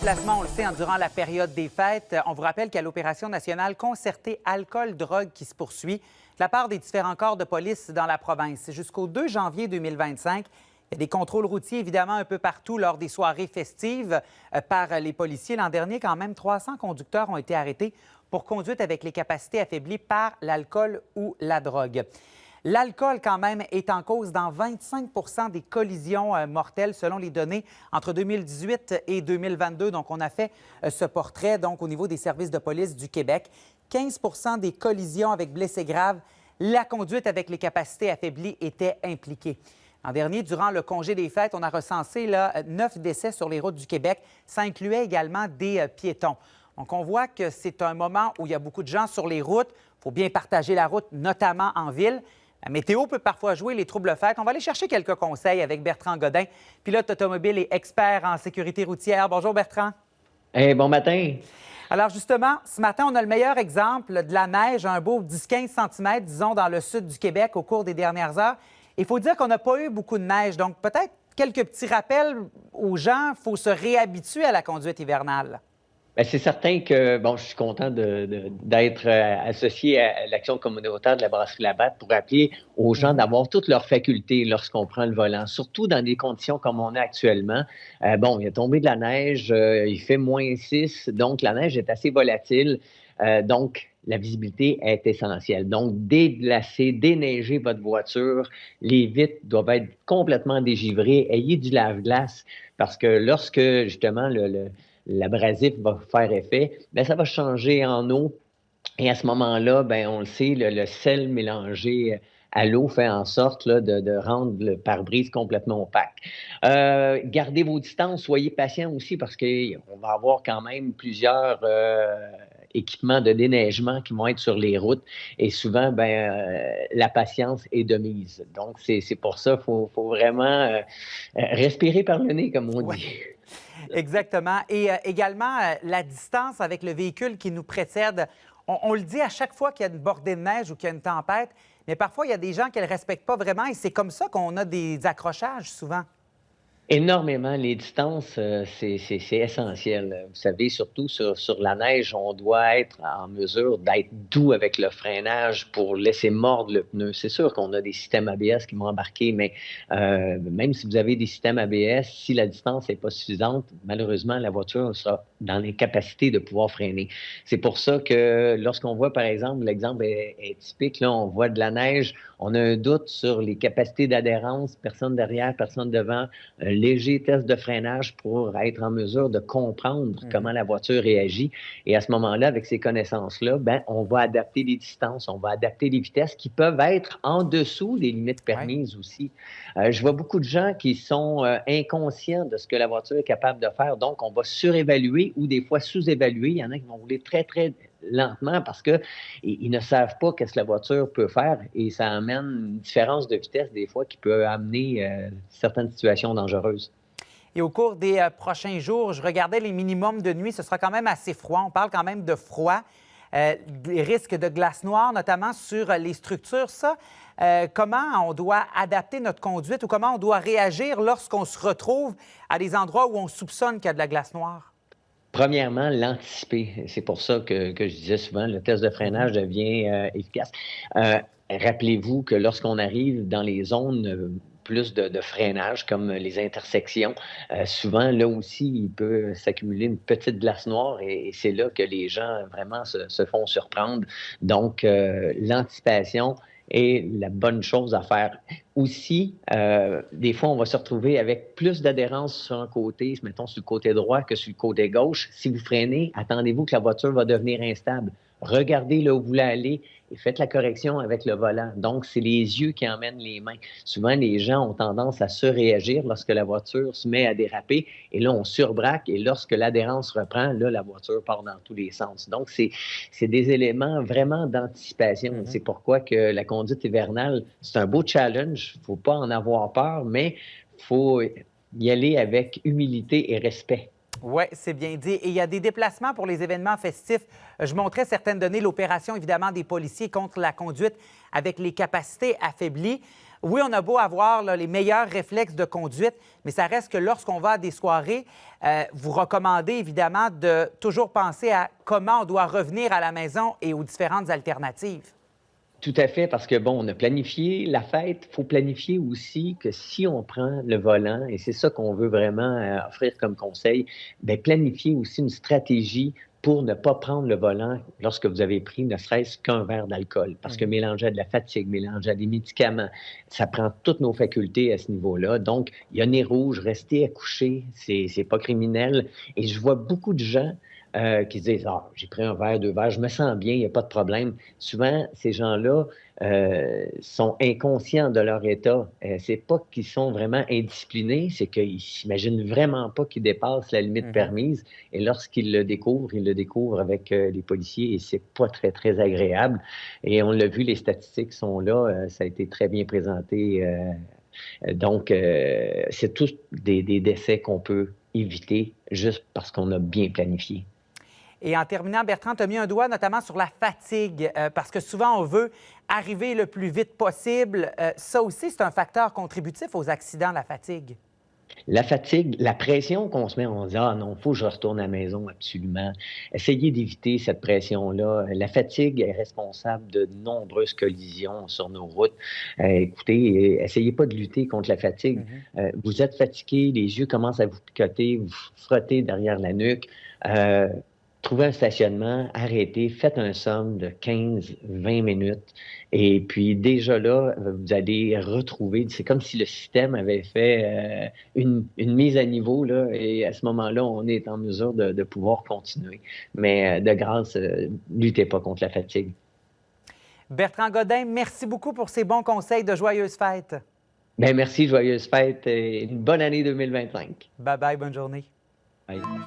Placement, on le sait, durant la période des fêtes. On vous rappelle qu'il y a l'opération nationale concertée alcool-drogue qui se poursuit de la part des différents corps de police dans la province. Jusqu'au 2 janvier 2025, il y a des contrôles routiers, évidemment, un peu partout lors des soirées festives par les policiers. L'an dernier, quand même, 300 conducteurs ont été arrêtés pour conduite avec les capacités affaiblies par l'alcool ou la drogue. L'alcool, quand même, est en cause dans 25 des collisions mortelles, selon les données entre 2018 et 2022. Donc, on a fait ce portrait donc, au niveau des services de police du Québec. 15 des collisions avec blessés graves, la conduite avec les capacités affaiblies était impliquée. L'an dernier, durant le congé des fêtes, on a recensé 9 décès sur les routes du Québec. Ça incluait également des piétons. Donc, on voit que c'est un moment où il y a beaucoup de gens sur les routes. Il faut bien partager la route, notamment en ville. La météo peut parfois jouer les troubles fêtes. On va aller chercher quelques conseils avec Bertrand Godin, pilote automobile et expert en sécurité routière. Bonjour, Bertrand. Hey, bon matin. Alors, justement, ce matin, on a le meilleur exemple de la neige, un beau 10-15 cm, disons, dans le sud du Québec au cours des dernières heures. Il faut dire qu'on n'a pas eu beaucoup de neige. Donc, peut-être quelques petits rappels aux gens. Il faut se réhabituer à la conduite hivernale. Bien, c'est certain que, bon, je suis content d'être associé à l'action communautaire de la Brasserie Labatt pour rappeler aux gens d'avoir toutes leurs facultés lorsqu'on prend le volant, surtout dans des conditions comme on a actuellement. Bon, il a tombé de la neige, il fait -6, donc la neige est assez volatile. Donc, la visibilité est essentielle. Donc, déglacer, déneiger votre voiture, les vitres doivent être complètement dégivrées, ayez du lave-glace parce que lorsque, justement, l'abrasif va faire effet, bien, ça va changer en eau. Et à ce moment-là, bien, on le sait, le sel mélangé à l'eau fait en sorte là, de rendre le pare-brise complètement opaque. Gardez vos distances, soyez patients aussi parce qu'on va avoir quand même plusieurs équipements de déneigement qui vont être sur les routes et souvent, la patience est de mise. Donc, c'est pour ça qu'il faut vraiment respirer par le nez, comme on dit. Exactement. Et également, la distance avec le véhicule qui nous précède. On le dit à chaque fois qu'il y a une bordée de neige ou qu'il y a une tempête, mais parfois, il y a des gens qui ne le respectent pas vraiment et c'est comme ça qu'on a des accrochages souvent. Énormément. Les distances, c'est essentiel. Vous savez, surtout sur la neige, on doit être en mesure d'être doux avec le freinage pour laisser mordre le pneu. C'est sûr qu'on a des systèmes ABS qui vont embarquer, mais même si vous avez des systèmes ABS, si la distance n'est pas suffisante, malheureusement, la voiture sera dans l'incapacité de pouvoir freiner. C'est pour ça que lorsqu'on voit, par exemple, l'exemple est typique, là, on voit de la neige, on a un doute sur les capacités d'adhérence, personne derrière, personne devant, léger test de freinage pour être en mesure de comprendre comment la voiture réagit. Et à ce moment-là, avec ces connaissances-là, ben, on va adapter les distances, on va adapter les vitesses qui peuvent être en dessous des limites permises aussi. Je vois beaucoup de gens qui sont inconscients de ce que la voiture est capable de faire. Donc, on va surévaluer ou des fois sous-évaluer. Il y en a qui vont rouler très, très lentement parce qu'ils ne savent pas qu'est-ce que la voiture peut faire et ça amène une différence de vitesse des fois qui peut amener certaines situations dangereuses. Et au cours des prochains jours, je regardais les minimums de nuit, ce sera quand même assez froid. On parle quand même de froid. Les risques de glace noire, notamment sur les structures. Ça, comment on doit adapter notre conduite ou comment on doit réagir lorsqu'on se retrouve à des endroits où on soupçonne qu'il y a de la glace noire? Premièrement, l'anticiper. C'est pour ça que je disais souvent, le test de freinage devient efficace. Rappelez-vous que lorsqu'on arrive dans les zones plus de freinage, comme les intersections, souvent, là aussi, il peut s'accumuler une petite glace noire et c'est là que les gens vraiment se font surprendre. Donc, l'anticipation est la bonne chose à faire. Aussi, des fois, on va se retrouver avec plus d'adhérence sur un côté, mettons sur le côté droit que sur le côté gauche. Si vous freinez, attendez-vous que la voiture va devenir instable. Regardez là où vous voulez aller et faites la correction avec le volant. Donc, c'est les yeux qui emmènent les mains. Souvent, les gens ont tendance à surréagir lorsque la voiture se met à déraper et là, on surbraque et lorsque l'adhérence reprend, là, la voiture part dans tous les sens. Donc, c'est des éléments vraiment d'anticipation. C'est pourquoi que la conduite hivernale, c'est un beau challenge. Il ne faut pas en avoir peur, mais il faut y aller avec humilité et respect. Oui, c'est bien dit. Et il y a des déplacements pour les événements festifs. Je montrais certaines données, l'opération évidemment des policiers contre la conduite avec les capacités affaiblies. Oui, on a beau avoir là, les meilleurs réflexes de conduite, mais ça reste que lorsqu'on va à des soirées, vous recommandez évidemment de toujours penser à comment on doit revenir à la maison et aux différentes alternatives. Tout à fait, parce que bon, on a planifié la fête. Il faut planifier aussi que si on prend le volant, et c'est ça qu'on veut vraiment offrir comme conseil, bien, planifier aussi une stratégie pour ne pas prendre le volant lorsque vous avez pris ne serait-ce qu'un verre d'alcool. Parce que mélanger à de la fatigue, mélanger à des médicaments, ça prend toutes nos facultés à ce niveau-là. Donc, il y a nez rouge, rester accouché, c'est pas criminel. Et je vois beaucoup de gens qui se disent: «Ah, j'ai pris un verre, 2 verres, je me sens bien, il n'y a pas de problème». Souvent, ces gens-là sont inconscients de leur état. C'est pas qu'ils sont vraiment indisciplinés, c'est qu'ils s'imaginent vraiment pas qu'ils dépassent la limite permise. Et lorsqu'ils le découvrent, ils le découvrent avec les policiers et c'est pas très, très agréable. Et on l'a vu, les statistiques sont là, ça a été très bien présenté. Donc, c'est tous des décès qu'on peut éviter juste parce qu'on a bien planifié. Et en terminant, Bertrand, tu as mis un doigt notamment sur la fatigue, parce que souvent, on veut arriver le plus vite possible. Ça aussi, c'est un facteur contributif aux accidents, la fatigue. La fatigue, la pression qu'on se met, on se dit: «Ah non, il faut que je retourne à la maison absolument». Essayez d'éviter cette pression-là. La fatigue est responsable de nombreuses collisions sur nos routes. Écoutez, essayez pas de lutter contre la fatigue. Vous êtes fatigué, les yeux commencent à vous picoter, vous frottez derrière la nuque. Trouvez un stationnement, arrêtez, faites un somme de 15-20 minutes et puis déjà là, vous allez retrouver, c'est comme si le système avait fait une mise à niveau là, et à ce moment-là, on est en mesure de pouvoir continuer. Mais de grâce, luttez pas contre la fatigue. Bertrand Godin, merci beaucoup pour ces bons conseils de joyeuses fêtes. Bien, merci, joyeuses fêtes et une bonne année 2025. Bye bye, bonne journée. Bye.